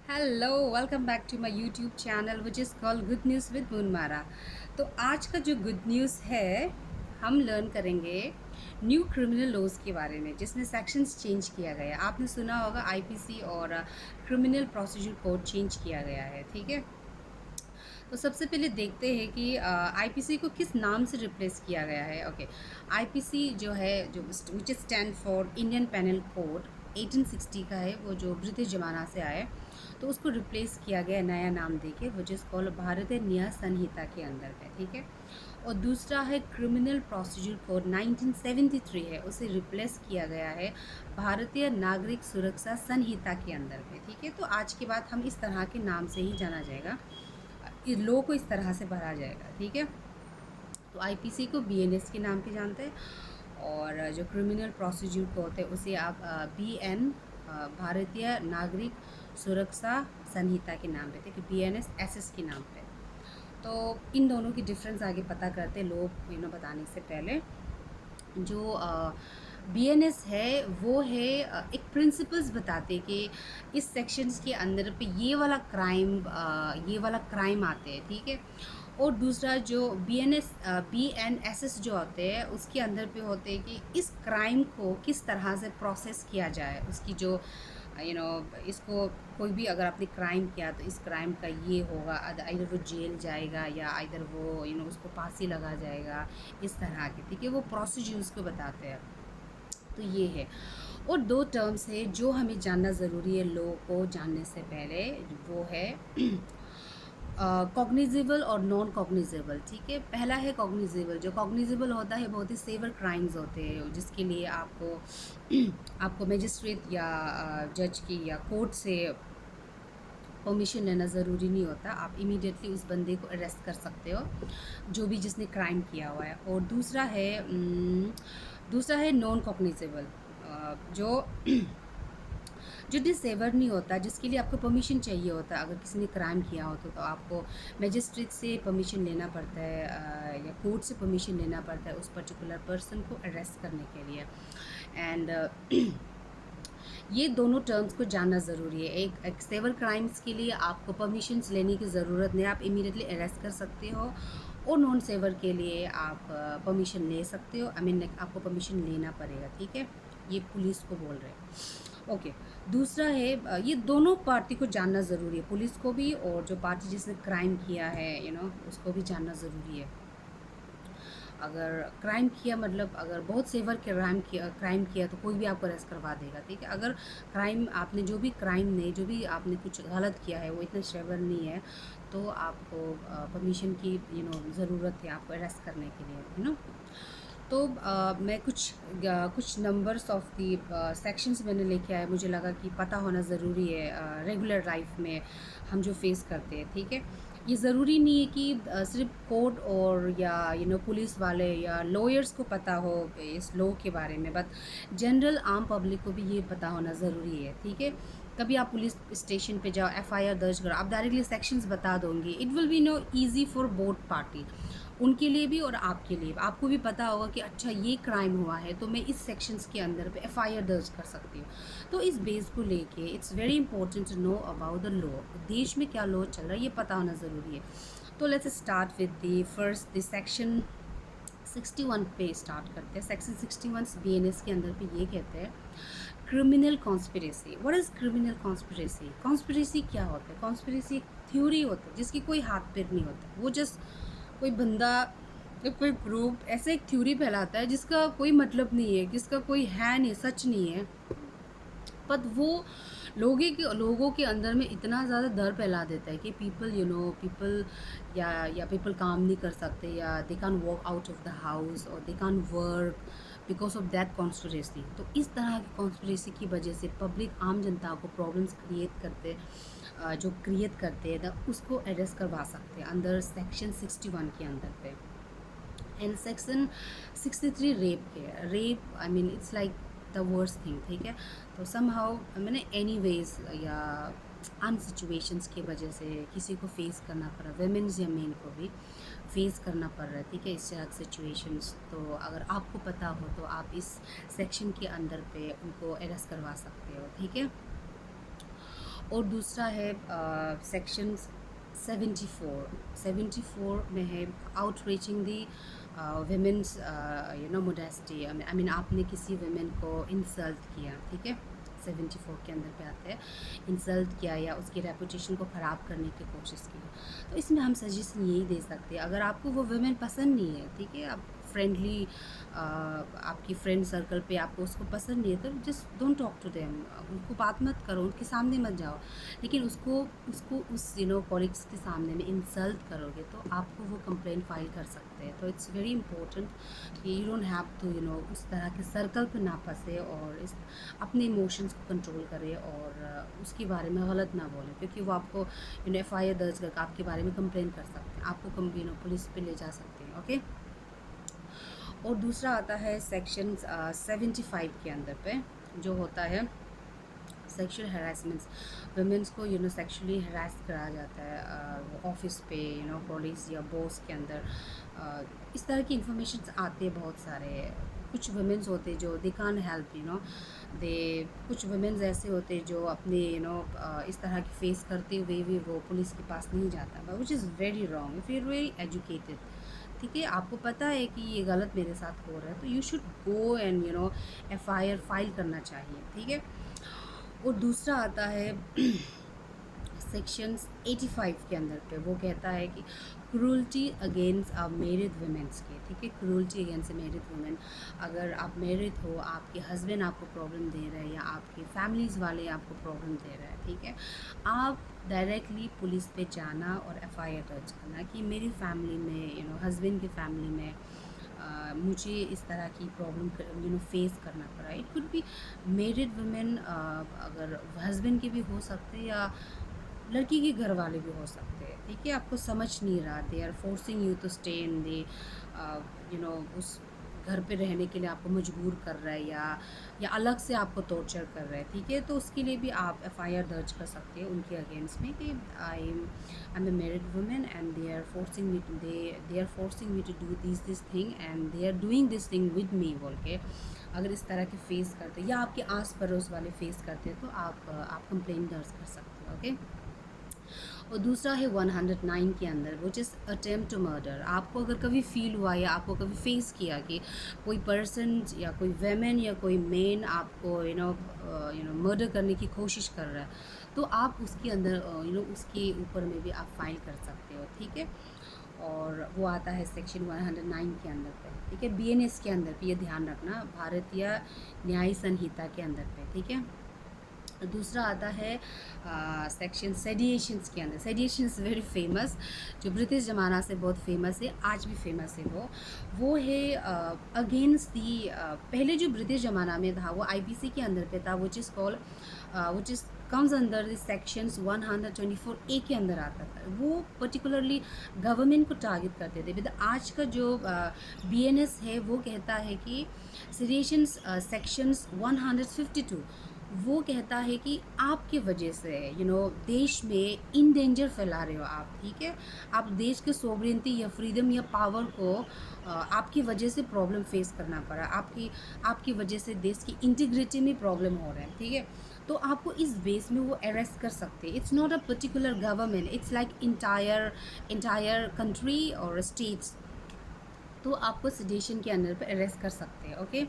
Hello, welcome back to my YouTube channel which is called good news with Munmara. तो आज का जो good news है, हम लर्न करेंगे न्यू क्रिमिनल लॉज के बारे में जिसमें सेक्शंस चेंज किया गया है। आपने सुना होगा आईपीसी और क्रिमिनल प्रोसीजर कोड चेंज किया गया है। ठीक है, तो सबसे पहले देखते हैं कि आईपीसी को किस नाम से रिप्लेस किया गया है। ओके, आईपीसी जो है, जो which stand for Indian penal code 1860 का है, वो जो ब्रिटिश ज़माना से आए, तो उसको रिप्लेस किया गया नया नाम देके, विच इज़ कॉल्ड भारतीय न्याय संहिता के अंदर है। ठीक है, और दूसरा है क्रिमिनल प्रोसीजर कोड 1973 है, उसे रिप्लेस किया गया है भारतीय नागरिक सुरक्षा संहिता के अंदर पे। ठीक है, तो आज के बाद हम इस तरह के नाम से ही जाना जाएगा, इस लो को इस तरह से भरा जाएगा। ठीक है, तो आईपीसी को बीएनएस के नाम पे जानते हैं, और जो क्रिमिनल प्रोसीजर को होते हैं उसे आप बीएन, भारतीय नागरिक सुरक्षा संहिता के नाम पे थे, कि बीएनएस एसएस के नाम पे। तो इन दोनों की डिफरेंस आगे पता करते लोग बताने से पहले। जो बीएनएस है वो है एक प्रिंसिपल्स बताते कि इस सेक्शंस के अंदर पे ये वाला क्राइम आते हैं। ठीक है, और दूसरा जो बीएनएसएस जो होते हैं उसके अंदर पे होते हैं कि इस क्राइम को किस तरह से प्रोसेस किया जाए, उसकी जो इसको कोई भी अगर आपने क्राइम किया तो इस क्राइम का ये होगा, इधर वो जेल जाएगा या इधर वो उसको फांसी लगा जाएगा, इस तरह के। ठीक है, वो प्रोसीड्यूर्स को बताते हैं। तो ये है, और दो टर्म्स है जो हमें जानना ज़रूरी है लॉ को जानने से पहले, वो है कॉग्निजेबल और नॉन कॉग्निजेबल। ठीक है, पहला है कॉग्निजेबल। जो कॉग्निजेबल होता है बहुत ही सेवर क्राइम्स होते हैं, जिसके लिए आपको आपको मजिस्ट्रेट या जज की या कोर्ट से परमिशन लेना ज़रूरी नहीं होता, आप इमीडिएटली उस बंदे को अरेस्ट कर सकते हो, जो भी जिसने क्राइम किया हुआ है। और दूसरा है नॉन कॉग्निजेबल, जो जो डिसेवर नहीं होता, जिसके लिए आपको परमिशन चाहिए होता है। अगर किसी ने क्राइम किया हो तो आपको मजिस्ट्रेट से परमिशन लेना पड़ता है, या कोर्ट से परमिशन लेना पड़ता है उस पर्टिकुलर पर्सन को अरेस्ट करने के लिए। एंड ये दोनों टर्म्स को जानना ज़रूरी है। एक सेवर क्राइम्स के लिए आपको परमिशंस लेने की ज़रूरत नहीं, आप इमीडिएटली अरेस्ट कर सकते हो, और नॉन सेवर के लिए आप परमिशन ले सकते हो, आपको परमिशन लेना पड़ेगा। ठीक है, ये पुलिस को बोल रहे हैं। ओके, दूसरा है ये दोनों पार्टी को जानना ज़रूरी है, पुलिस को भी और जो पार्टी जिसने क्राइम किया है उसको भी जानना ज़रूरी है। अगर क्राइम किया, मतलब अगर बहुत सेवर क्राइम किया तो कोई भी आपको अरेस्ट करवा देगा। ठीक है, अगर क्राइम आपने जो भी आपने कुछ गलत किया है वो इतना सेवर नहीं है, तो आपको परमिशन की ज़रूरत है आपको अरेस्ट करने के लिए। तो मैं कुछ नंबर्स ऑफ दी सेक्शंस मैंने लेके आया, मुझे लगा कि पता होना ज़रूरी है रेगुलर लाइफ में हम जो फेस करते हैं। ठीक है, ये ज़रूरी नहीं है कि सिर्फ कोर्ट और या पुलिस वाले या लॉयर्स को पता हो इस लॉ के बारे में, बट जनरल आम पब्लिक को भी ये पता होना ज़रूरी है। ठीक है, कभी आप पुलिस स्टेशन पे जाओ, एफआईआर दर्ज करो, आप डायरेक्टली सेक्शंस बता दोगे, it will be easy for both party, उनके लिए भी और आपके लिए। आपको भी पता होगा कि अच्छा ये क्राइम हुआ है तो मैं इस सेक्शंस के अंदर पे एफआईआर दर्ज कर सकती हूँ। तो इस बेस को लेके it's very important to know about the law, देश में क्या लॉ चल रहा है ये पता होना ज़रूरी है। तो let's start with the section 61 पे स्टार्ट करते हैं। सेक्शन 61 बीएनएस के अंदर पे ये कहते हैं criminal conspiracy. What is criminal conspiracy? Conspiracy क्या होता है? कॉन्स्पिरेसी एक थ्योरी होता है जिसकी कोई हाथ पैर नहीं होता, वो जस्ट कोई बंदा या कोई ग्रुप ऐसे एक थ्योरी फैलाता है जिसका कोई मतलब नहीं है, जिसका कोई है नहीं, सच नहीं है, पर वो लोगों के अंदर में इतना ज़्यादा डर फैला देता है कि पीपल या पीपल काम नहीं कर सकते, या they can walk out of the house और they can work because of that conspiracy. तो इस तरह की कॉन्स्पिरेसी की वजह से पब्लिक, आम जनता को प्रॉब्लम्स क्रिएट करते हैं, तो उसको अरेस्ट करवा सकते हैं अंदर सेक्शन 61 के अंदर पे। And section 63 rape, I mean it's like the worst thing. ठीक है, तो समहाउ मैंने एनी वेज या अन सिचुएशंस की वजह से किसी को फेस करना पड़ा, वेमेंस या मेन को भी फेस करना पड़ रहा है। ठीक है, इस तरह की सिचुएशंस, तो अगर आपको पता हो तो आप इस सेक्शन के अंदर पे उनको अरेस्ट करवा सकते हो। ठीक है, और दूसरा है सेक्शन 74 में है आउटरीचिंग दी वेमेंस मोडेस्टी। आई मीन आपने किसी वेमेन को इंसल्ट किया, ठीक है, 74 के अंदर पे आता है, इंसल्ट किया या उसकी रेपुटेशन को ख़राब करने की कोशिश की। तो इसमें हम सजेशन यही दे सकते हैं, अगर आपको वो वेमेन पसंद नहीं है, ठीक है, आप फ्रेंडली आपकी फ्रेंड सर्कल पे आपको उसको पसंद नहीं है, तो just don't talk to them, उनको बात मत करो, उनके सामने मत जाओ। लेकिन उसको उसको उस कॉलिग्स के सामने में इंसल्ट करोगे तो आपको वो कंप्लेंट फाइल कर सकते हैं। तो इट्स वेरी इंपॉर्टेंट कि यू डोंट हैव टू उस तरह के सर्कल पे ना फंसे और इस अपने इमोशंस को कंट्रोल करें और उसके बारे में गलत ना बोलें, क्योंकि वो आपको FIR दर्ज करके आपके बारे में कंप्लेन कर सकते हैं, आपको पुलिस पे ले जा सकते हैं। ओके। और दूसरा आता है सेक्शन 75 के अंदर पे, जो होता है सेक्शुअल हरासमेंट्स। वुमेन्स को सेक्शुअली हरास करा जाता है ऑफिस पे, पुलिस या बॉस के अंदर। इस तरह की इंफॉर्मेशन आते हैं बहुत सारे। कुछ वुमेन्स होते हैं जो दे कांट हेल्प, दे कुछ वुमेन्स ऐसे होते हैं जो अपने इस तरह की फेस करते हुए भी वो पुलिस के पास नहीं जाता, which is very wrong. If you are very educated, ठीक है, आपको पता है कि ये गलत मेरे साथ हो रहा है, तो you should go and FIR file करना चाहिए, ठीक है। और दूसरा आता है सेक्शंस 85 के अंदर पे, वो कहता है कि क्रूल्टी अगेंस्ट मैरिड वुमेन्स के, ठीक है, क्रूल्टी अगेंस्ट मैरिड वुमेन। अगर आप मैरिड हो, आपके हस्बैंड आपको प्रॉब्लम दे रहे हैं या आपके फैमिलीज़ वाले आपको प्रॉब्लम दे रहे हैं, ठीक है, आप डायरेक्टली पुलिस पे जाना और FIR दर्ज करना कि मेरी फैमिली में हस्बैंड की फैमिली में मुझे इस तरह की प्रॉब्लम फेस करना पड़ा। It could be married women, अगर हस्बैंड के भी हो सकते हैं या लड़की के घर वाले भी हो सकते हैं, ठीक है, आपको समझ नहीं रहा, they are forcing you to stay in the उस घर पे रहने के लिए आपको मजबूर कर रहा है या अलग से आपको टॉर्चर कर रहा है, ठीक है, तो उसके लिए भी आप FIR दर्ज कर सकते हैं उनके अगेंस्ट में कि I am a married women and they are forcing me to do this thing and they are doing this thing with me बोल के। अगर इस तरह के फेस करते या आपके आस पड़ोस वाले फेस करते हैं तो आप कंप्लेंट दर्ज कर सकते हो। ओके। और दूसरा है 109 के अंदर, which is attempt to murder. आपको अगर कभी फील हुआ या आपको कभी फेस किया कि कोई पर्सन या कोई वेमेन या कोई मेन आपको मर्डर करने की कोशिश कर रहा है, तो आप उसके अंदर उसके ऊपर में भी आप फाइल कर सकते हो, ठीक है। और वो आता है सेक्शन 109 के अंदर पे, ठीक है, BNS के अंदर पे, ये ध्यान रखना, भारतीय न्याय संहिता के अंदर पे, ठीक है। दूसरा आता है सेक्शन सेडिएशंस के अंदर। सेडिएशंस वेरी फेमस, जो ब्रिटिश ज़माना से बहुत फेमस है, आज भी फेमस है। वो है अगेंस्ट दी, पहले जो ब्रिटिश ज़माना में था वो IPC के अंदर पे था, which is comes under the sections 124A के अंदर आता था। वो पर्टिकुलरली गवर्नमेंट को टारगेट करते थे। बट आज का जो BNS है वो कहता है कि सेडिएशंस सेक्शंस 152 वो कहता है कि आपके वजह से देश में इन डेंजर फैला रहे हो आप, ठीक है, आप देश के सोवरेनिटी या फ्रीडम या पावर को आपकी वजह से प्रॉब्लम फेस करना पड़ा, आपकी वजह से देश की इंटीग्रिटी में प्रॉब्लम हो रहा है, ठीक है, तो आपको इस बेस में वो अरेस्ट कर सकते हैं। It's not a particular government, it's like entire country और स्टेट्स, तो आपको सेडिशन के अंदर पे अरेस्ट कर सकते हैं। ओके,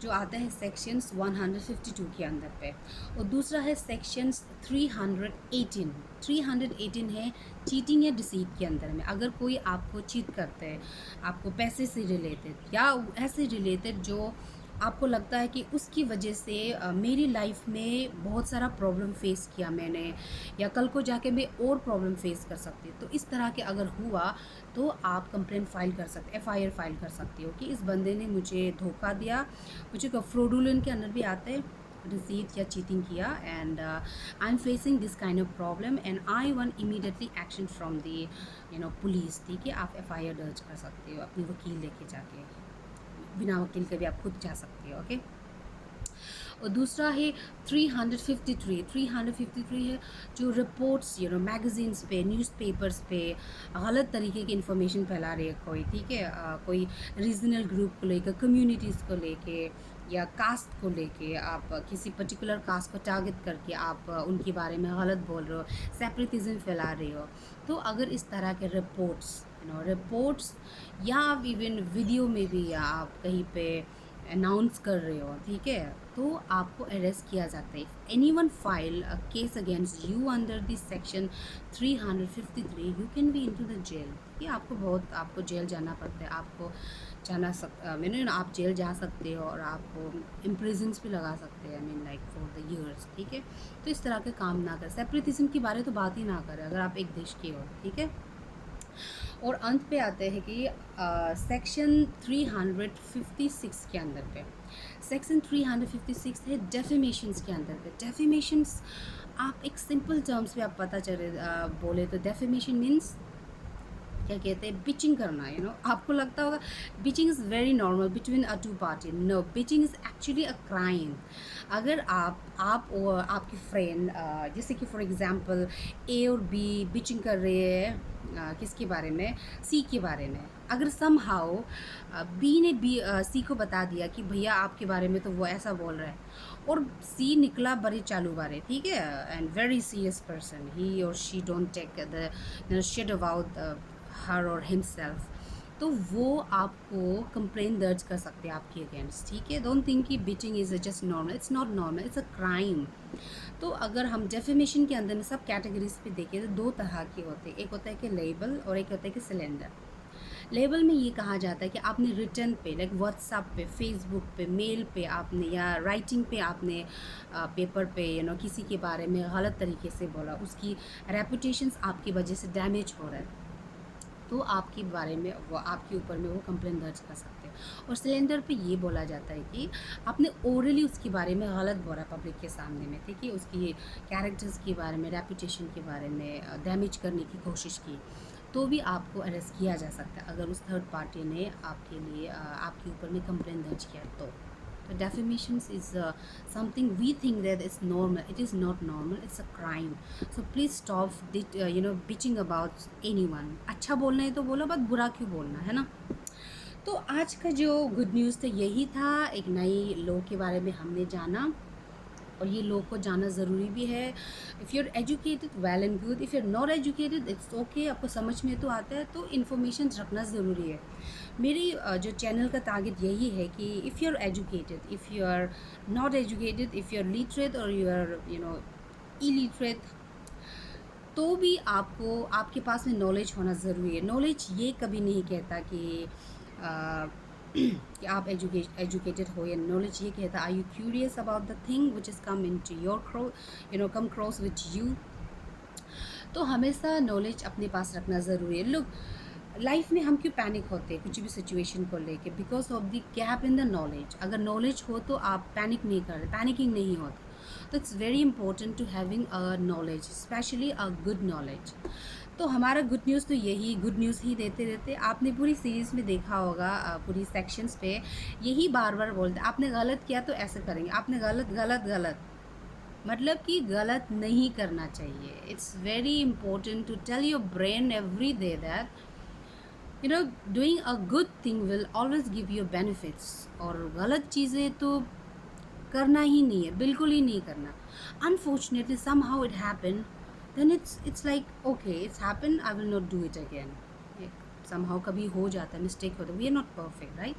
जो आता है सेक्शंस 152 के अंदर पे। और दूसरा है सेक्शंस 318 है चीटिंग या डिसीट के अंदर में। अगर कोई आपको चीट करता है, आपको पैसे से रिलेटेड या ऐसे रिलेटेड जो आपको लगता है कि उसकी वजह से मेरी लाइफ में बहुत सारा प्रॉब्लम फेस किया मैंने, या कल को जाके मैं और प्रॉब्लम फेस कर सकती हूँ, तो इस तरह के अगर हुआ तो आप कंप्लेंट फाइल कर सकते, FIR फाइल कर सकती हो कि इस बंदे ने मुझे धोखा दिया, मुझे फ्रॉडुलेंट के अंदर भी आते हैं, डिसीट या चीटिंग किया, and I am facing this kind of problem and I want immediately action from the police, ठीक है, आप FIR दर्ज कर सकते हो अपनी वकील लेके जाके, बिना वकील के भी आप खुद जा सकते हो। ओके। और दूसरा है 353 है जो रिपोर्ट्स मैगजीन्स पे, न्यूज़पेपर्स पे गलत तरीके की इन्फॉर्मेशन फैला रही है कोई, ठीक है, कोई रीजनल ग्रुप को लेकर, कम्युनिटीज़ को लेके या कास्ट को लेके आप किसी पर्टिकुलर कास्ट को टारगेट करके आप उनके बारे में गलत बोल रहे हो, सेपरेटिज्म फैला रहे हो, तो अगर इस तरह के रिपोर्ट्स या आप इवन वीडियो में भी या आप कहीं पे अनाउंस कर रहे हो, ठीक है, तो आपको अरेस्ट किया जाता है। Any one file a case against you under this section 353, you can be into the jail. ठीक है, आपको जेल जाना पड़ता है, आपको आप जेल जा सकते हो और आपको इम्प्रिजन्स भी लगा सकते हैं, लाइक फॉर द ईयर्स। ठीक है, तो इस तरह के काम ना करें, सेपरेटिज्म के बारे तो बात ही ना करें अगर आप एक देश के हो। ठीक है, और अंत पे आते हैं कि सेक्शन 356 के अंदर पे, सेक्शन 356 है डेफेमेशंस के अंदर पे। डेफेमेशंस आप एक सिंपल टर्म्स में आप पता चले बोले तो डेफेमेशन मीन्स क्या कहते हैं, बिचिंग करना। आपको लगता होगा bitching is very normal between a two party. No, bitching is actually a crime. अगर आप और आपकी फ्रेंड जैसे कि फॉर एग्जांपल ए और बी बिचिंग कर रहे हैं किसके बारे में, सी के बारे में। अगर सम हाउ बी ने सी को बता दिया कि भैया आपके बारे में तो वो ऐसा बोल रहा है, और सी निकला बड़े चालू बारे, ठीक है, and very serious person, he और she don't take the shit about her और हिमसेल्फ, तो वो आपको कंप्लेन दर्ज कर सकते हैं आपके अगेंस्ट। ठीक है, डोंट थिंक कि beating is just normal, it's not normal, it's a crime. तो अगर हम डेफेमेशन के अंदर में सब कैटेगरीज पे देखें तो दो तरह के होते हैं, एक होता है कि लेबल और एक होता है कि सिलेंडर। लेबल में ये कहा जाता है कि आपने रिटर्न पे, लाइक व्हाट्सएप पे, फेसबुक पे, मेल पे आपने या राइटिंग पे आपने पेपर पे किसी के बारे में गलत तरीके से बोला, उसकी रेपुटेशंस आपकी वजह से डैमेज हो रहा है, तो आपके बारे में वो आपके ऊपर में वो कंप्लेन दर्ज कर सकते हैं। और सिलेंडर पे ये बोला जाता है कि आपने ओरली उसके बारे में गलत बोला पब्लिक के सामने में, ठीक है, उसकी कैरेक्टर्स के बारे में, रेपुटेशन के बारे में डैमेज करने की कोशिश की, तो भी आपको अरेस्ट किया जा सकता है अगर उस थर्ड पार्टी ने आपके लिए आपके ऊपर में कंप्लेन दर्ज किया तो। So defamations is something we think that it's normal. It is not normal. It's a crime. So please stop, bitching about anyone. अच्छा बोलना है तो बोलो, बट बुरा क्यों बोलना है ना। तो आज का जो गुड न्यूज़ था यही था, एक नई लॉ के बारे में हमने जाना, और ये लोग को जानना ज़रूरी भी है। If you are educated well and good, if you are not educated it's okay, आपको समझ में तो आता है तो इन्फॉर्मेशन रखना ज़रूरी है। मेरी जो चैनल का टारगेट यही है कि if you are educated, if you are not educated, if you are literate और यू आर इलिटरेट, तो भी आपको आपके पास में नॉलेज होना ज़रूरी है। नॉलेज ये कभी नहीं कहता कि कि आप एजुकेटेड हो, या नॉलेज ये कहता are you curious about the thing which is come in to your come cross which you. तो हमेशा नॉलेज अपने पास रखना ज़रूरी है। लोग लाइफ में हम क्यों पैनिक होते हैं कुछ भी सिचुएशन को लेके, because of the gap in the knowledge. अगर नॉलेज हो तो आप पैनिक नहीं करते, पैनिकिंग नहीं होती। तो it's very important to having a knowledge, especially a good knowledge. तो हमारा गुड न्यूज़ तो यही गुड न्यूज़ ही देते रहते। आपने पूरी सीरीज़ में देखा होगा, पूरी सेक्शंस पे यही बार बार बोलते, आपने गलत किया तो ऐसे करेंगे, आपने गलत गलत गलत, मतलब कि गलत नहीं करना चाहिए। It's very important to tell your brain every day that doing a good thing will always give you benefits, और गलत चीज़ें तो करना ही नहीं है, बिल्कुल ही नहीं करना। Unfortunately somehow it happen, then it's like okay it's happen, I will not do it again. Somehow कभी हो जाता है, मिस्टेक होता है, we are not perfect right.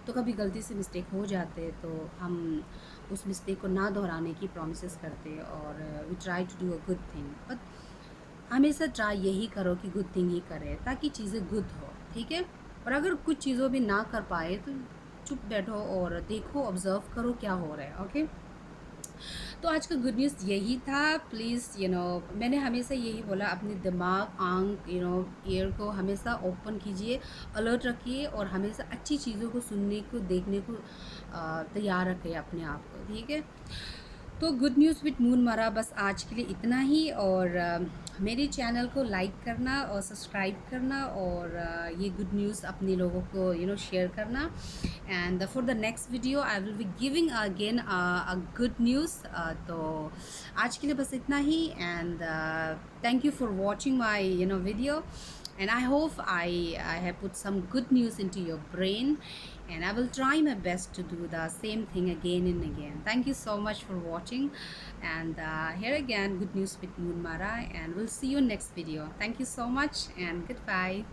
तो कभी गलती से मिस्टेक हो जाते हैं तो हम उस मिस्टेक को ना दोहराने की प्रोमिस करते हैं, और we try to do a good thing. But हमेशा ट्राई यही करो कि गुड थिंग ही करें ताकि चीज़ें गुड हो, ठीक है। और अगर कुछ चीज़ों भी ना कर पाए तो चुप बैठो और देखो, ऑब्जर्व करो क्या हो रहा है, ओके। तो आज का गुड न्यूज़ यही था। प्लीज़ मैंने हमेशा यही बोला, अपने दिमाग, आंख, ईयर को हमेशा ओपन कीजिए, अलर्ट रखिए, और हमेशा अच्छी चीज़ों को सुनने को, देखने को तैयार रखिए अपने आप को, ठीक है। तो गुड न्यूज़ विद मून मारा बस आज के लिए इतना ही, और मेरे चैनल को लाइक करना और सब्सक्राइब करना, और ये गुड न्यूज़ अपने लोगों को शेयर करना। And for the next video I will be giving again a good news. तो आज के लिए बस इतना ही, and thank you for watching my video, and I hope I have put some good news into your brain, and I will try my best to do the same thing again and again. Thank you so much for watching, and here again, good news with Moon Mara, and we'll see you next video. Thank you so much, and goodbye.